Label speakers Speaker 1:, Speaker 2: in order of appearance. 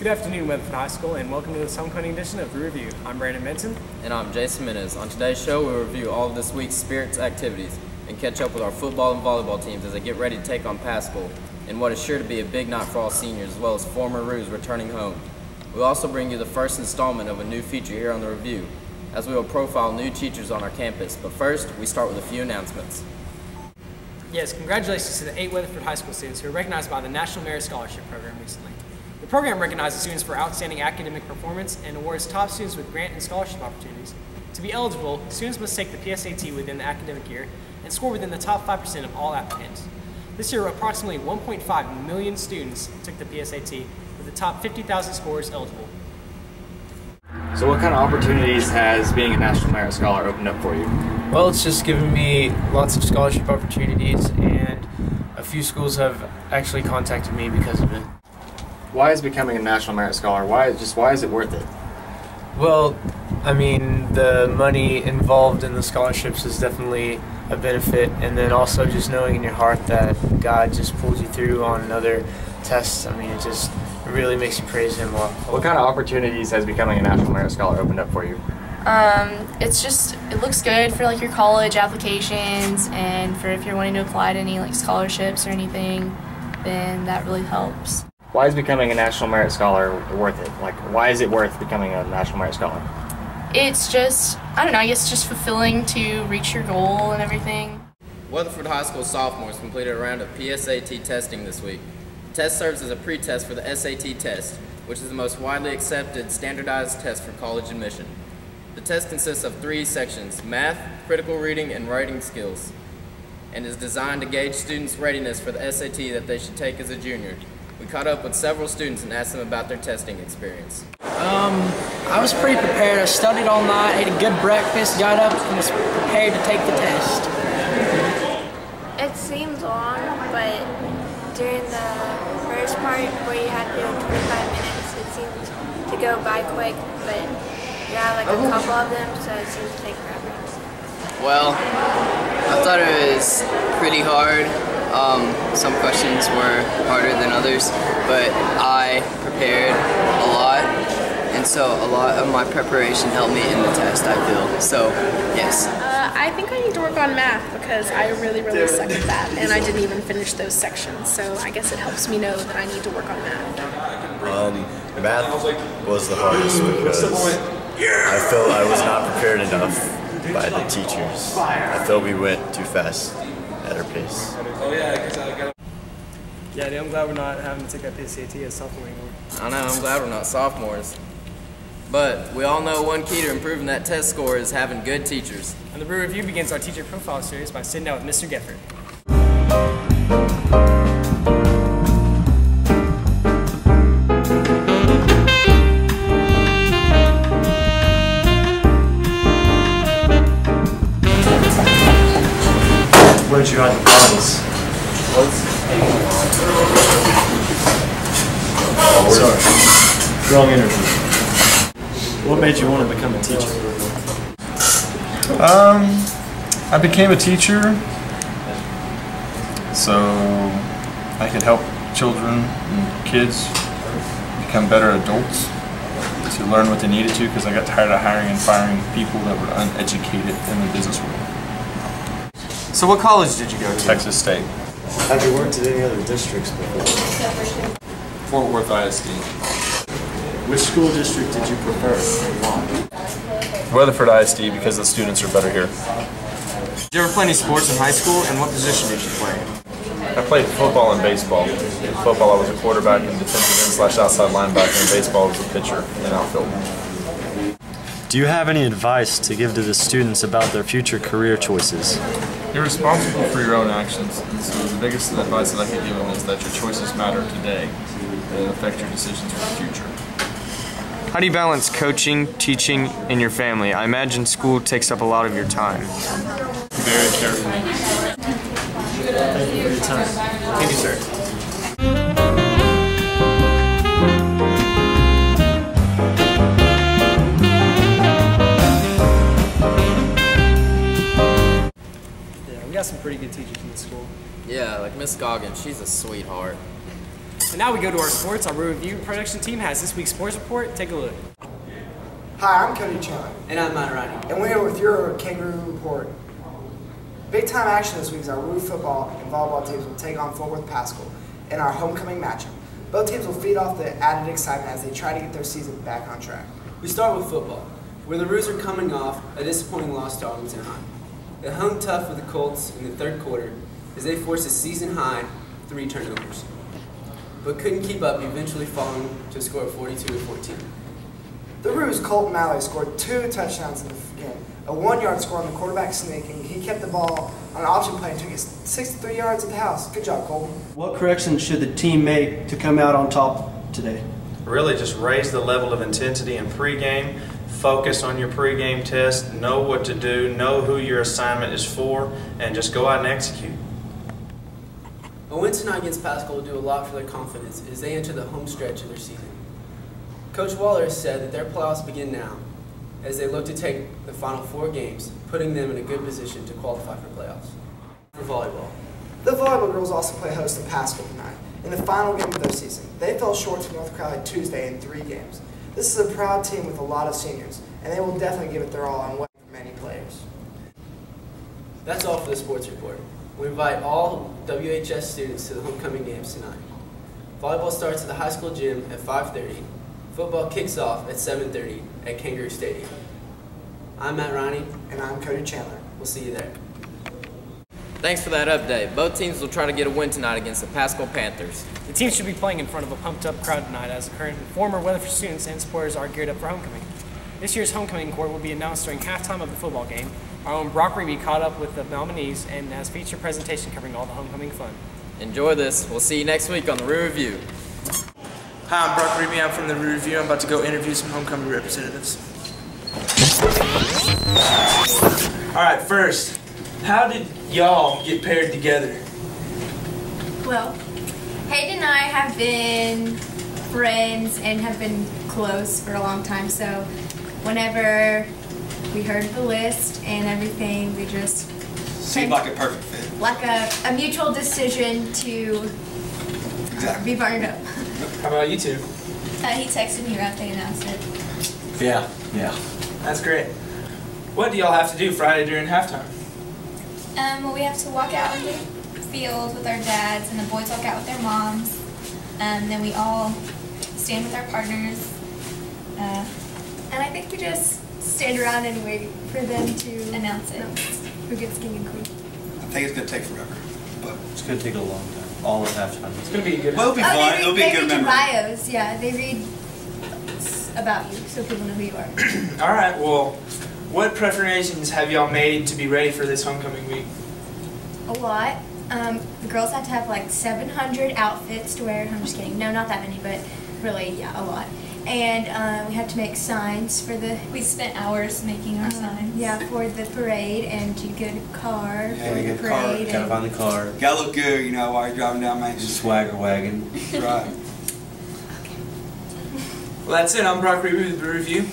Speaker 1: Good afternoon, Weatherford High School, and welcome to this homecoming edition of Review. I'm Brandon Benson.
Speaker 2: And I'm Jason Minez. On today's show, we'll review all of this week's Spirits activities and catch up with our football and volleyball teams as they get ready to take on Pascal in what is sure to be a big night for all seniors, as well as former Roos returning home. We'll also bring you the first installment of a new feature here on the Review, as we will profile new teachers on our campus. But first, we start with a few announcements.
Speaker 1: Yes, congratulations to the 8 Weatherford High School students who were recognized by the National Merit Scholarship Program recently. The program recognizes students for outstanding academic performance and awards top students with grant and scholarship opportunities. To be eligible, students must take the PSAT within the academic year and score within the top 5% of all applicants. This year, approximately 1.5 million students took the PSAT, with the top 50,000 scores eligible.
Speaker 3: So what kind of opportunities has being a National Merit Scholar opened up for you?
Speaker 4: Well, it's just given me lots of scholarship opportunities, and a few schools have actually contacted me because of it.
Speaker 3: Why is becoming a National Merit Scholar, why is it worth it?
Speaker 4: Well, I mean, the money involved in the scholarships is definitely a benefit, and then also just knowing in your heart that God just pulled you through on other tests. I mean, it really makes you praise Him a lot.
Speaker 3: What kind of opportunities has becoming a National Merit Scholar opened up for you?
Speaker 5: It looks good for like your college applications, and for if you're wanting to apply to any like scholarships or anything, then that really helps.
Speaker 3: Why is becoming a National Merit Scholar worth it? Like, why is it worth becoming a National Merit Scholar?
Speaker 5: It's just, I don't know, I guess it's just fulfilling to reach your goal and everything.
Speaker 2: Weatherford High School sophomores completed a round of PSAT testing this week. The test serves as a pre-test for the SAT test, which is the most widely accepted standardized test for college admission. The test consists of 3 sections: math, critical reading, and writing skills, and is designed to gauge students' readiness for the SAT that they should take as a junior. We caught up with several students and asked them about their testing experience.
Speaker 6: I was pretty prepared. I studied all night, ate a good breakfast, got up, and was prepared to take the test.
Speaker 7: It seems long, but during the first part where you had to do 25 minutes, it seemed to go by quick, but you have like a couple of them, so it seems to take forever.
Speaker 8: Well, I thought it was pretty hard. Some questions were harder than others, but I prepared a lot, and so a lot of my preparation helped me in the test, I feel. So, yes.
Speaker 9: I think I need to work on math because I really suck at that, and I didn't even finish those sections, so I guess it helps me know that I need to work on math.
Speaker 10: Math was the hardest because I felt I was not prepared enough by the teachers. I felt we went too fast at our pace.
Speaker 1: Yeah, dude, I'm glad we're not having to take that PSAT as sophomore anymore.
Speaker 2: I know, I'm glad we're not sophomores. But we all know one key to improving that test score is having good teachers.
Speaker 1: And the Brew Review begins our teacher profile series by sitting down with Mr. Gefford.
Speaker 11: Where did you hide the bodies? Sorry. Wrong interview. What made you want to become a teacher?
Speaker 12: I became a teacher so I could help children and kids become better adults, to learn what they needed to, because I got tired of hiring and firing people that were uneducated in the business world.
Speaker 3: So what college did you go to?
Speaker 12: Texas State.
Speaker 11: Have you worked at any other districts before?
Speaker 12: Fort Worth ISD.
Speaker 11: Which school district did you prefer and why?
Speaker 12: Weatherford ISD, because the students are better here.
Speaker 3: Did you ever play any sports in high school, and what position did you play?
Speaker 12: I played football and baseball. In football I was a quarterback and defensive end / outside linebacker, and baseball I was a pitcher and outfield.
Speaker 11: Do you have any advice to give to the students about their future career choices?
Speaker 12: You're responsible for your own actions, and so the biggest advice that I could give them is that your choices matter today and affect your decisions for the future.
Speaker 3: How do you balance coaching, teaching, and your family? I imagine school takes up a lot of your time.
Speaker 12: Very carefully.
Speaker 11: Thank you for your time.
Speaker 3: Thank you, sir.
Speaker 1: Yeah, we got some pretty good teachers in the school.
Speaker 2: Yeah, like Miss Goggins, she's a sweetheart.
Speaker 1: And now we go to our sports. Our review production team has this week's sports report. Take a look.
Speaker 13: Hi, I'm Cody Chandler.
Speaker 14: And I'm Matt Ronnie.
Speaker 13: And we're here with your Kangaroo Report. Big time action this week is our Roo football and volleyball teams will take on Fort Worth Pascal in our homecoming matchup. Both teams will feed off the added excitement as they try to get their season back on track.
Speaker 14: We start with football, where the Roos are coming off a disappointing loss to Arlington High. They hung tough with the Colts in the third quarter as they forced a season-high 3 turnovers, but couldn't keep up, eventually falling to a score of 42-14.
Speaker 13: The Roos' Colt Malley scored 2 touchdowns in the game. A 1-yard score on the quarterback sneak, and he kept the ball on an option play and took it 63 yards at the house. Good job, Colton.
Speaker 15: What corrections should the team make to come out on top today?
Speaker 16: Really just raise the level of intensity in pregame, focus on your pregame test, know what to do, know who your assignment is for, and just go out and execute.
Speaker 14: A win tonight against Pascal will do a lot for their confidence as they enter the home stretch of their season. Coach Waller has said that their playoffs begin now as they look to take the final 4 games, putting them in a good position to qualify for playoffs. For volleyball.
Speaker 13: The volleyball girls also play host to Pascal tonight in the final game of their season. They fell short to North Crowley Tuesday in 3 games. This is a proud team with a lot of seniors, and they will definitely give it their all and wait for many players.
Speaker 14: That's all for the sports report. We invite all WHS students to the homecoming games tonight. Volleyball starts at the high school gym at 5:30. Football kicks off at 7:30 at Kangaroo Stadium. I'm Matt Ronnie.
Speaker 13: And I'm Cody Chandler.
Speaker 14: We'll see you there.
Speaker 2: Thanks for that update. Both teams will try to get a win tonight against the Pascal Panthers.
Speaker 1: The team should be playing in front of a pumped-up crowd tonight as the current and former Weatherford students and supporters are geared up for homecoming. This year's homecoming court will be announced during halftime of the football game. Our own Brock Reeby caught up with the nominees and has a feature presentation covering all the homecoming fun.
Speaker 2: Enjoy this. We'll see you next week on the Roo Review.
Speaker 17: Hi, I'm Brock Reeby. I'm from the Roo Review. I'm about to go interview some homecoming representatives. All right, first, how did y'all get paired together?
Speaker 18: Well, Hayden and I have been friends and have been close for a long time, so whenever we heard the list and everything, we just
Speaker 19: seemed like a perfect fit.
Speaker 18: Like a mutual decision to be partnered up.
Speaker 17: How about you two?
Speaker 18: He texted me right, they announced it.
Speaker 19: Yeah.
Speaker 17: That's great. What do y'all have to do Friday during halftime?
Speaker 18: Well, we have to walk out in the field with our dads, and the boys walk out with their moms. Then we all stand with our partners. And I think we just stand around and wait for them to announce it. Who gets king and queen.
Speaker 19: I think it's going to take forever, but
Speaker 11: it's going to take a long time. All at halftime.
Speaker 17: It's going to be a good.
Speaker 19: Well, it'll be fun. It'll be a good
Speaker 18: memory.
Speaker 19: memory.
Speaker 18: They read your bios. Yeah, they read about you, so people know who you are.
Speaker 17: All right. Well, what preparations have y'all made to be ready for this homecoming week?
Speaker 18: A lot. The girls have to have like 700 outfits to wear. I'm just kidding. No, not that many, but really, yeah, a lot. And we have to make signs for the. We spent hours making our signs. Yeah, for the parade and to get a car for the parade.
Speaker 11: Gotta find the car.
Speaker 19: Gotta look good, you know, while you're driving down Main Street.
Speaker 11: Swagger wagon.
Speaker 19: Right.
Speaker 17: Well, that's it. I'm Brock Reeby with the Review.